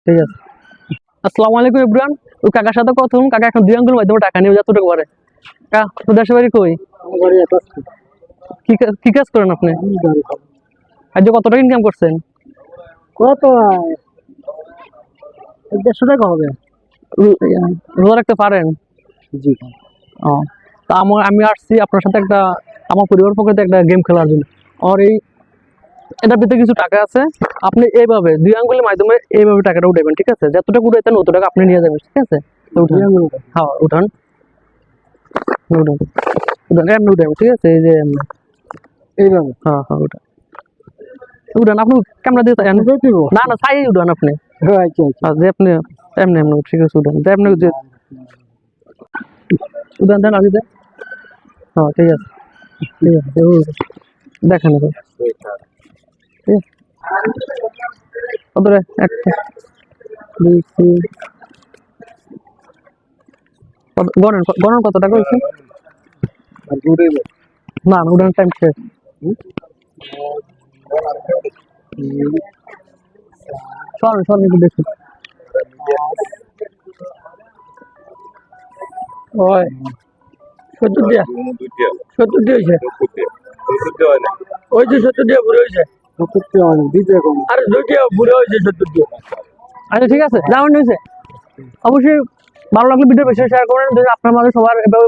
ঠিক আছে। আসসালামু আলাইকুম ইব্রাহিম। ওই কাকার সাথে কথা বলুন, কাকা এখন 2 আঙ্গুলের মাধ্যমে টাকা নিয়ে যতটুকু পারে। কাকা তো দেশের বাড়ি কই? কি কাজ করেন আপনি? আজ কত টাকা ইনকাম করছেন? কত 150 টাকা হবে। রোজা রাখতে পারেন? জি। ও, তা আমি আসছি আপনার সাথে আমার পরিবার পক্ষ থেকে একটা গেম খেলার জন্য। আর এটার ভিতরে কিছু টাকা আছে। আপনি এইভাবে 2 আঙ্গুলের মাধ্যমে এইভাবে টাকাটা উঠাবেন, ঠিক আছে? যতটুকু উঠাইতেন অত টাকা আপনি নিয়ে যাবেন, ঠিক আছে? তো উঠান। হ্যাঁ, উঠান উঠান উঠান, এমনি উঠাবেন, ঠিক আছে? এই যে এমনি। এইভাবে। হ্যাঁ হ্যাঁ, উঠান উঠান। আপনি ক্যামেরা দিয়ে না না সাই উঠান আপনি। আচ্ছা। যে আপনি এমনি এমনি, ঠিক আছে? উঠান যে আপনি যে উঠান দেন আগে দেন। হ্যাঁ, ঠিক আছে ঠিক আছে, দেখেন এবার। ঠিক আছে, কত রে? 1 2 3 গণন কত টাকা হয়েছে? না না, উঠানোর টাইম শেষ। সরেন একটু দেখি। ওই 70 দিয়া হয়েছে। ওই যে 70 দিয়া বুড়ো হয়েছে। আরে 2 দিয়া বুড়ো হয়েছে 70 দিয়া। আচ্ছা ঠিক আছে, যেমন হয়েছে। অবশ্যই ভালো লাগলে ভিডিও বেশি শেয়ার করেন, যদি আপনার মাঝে সবার এভাবে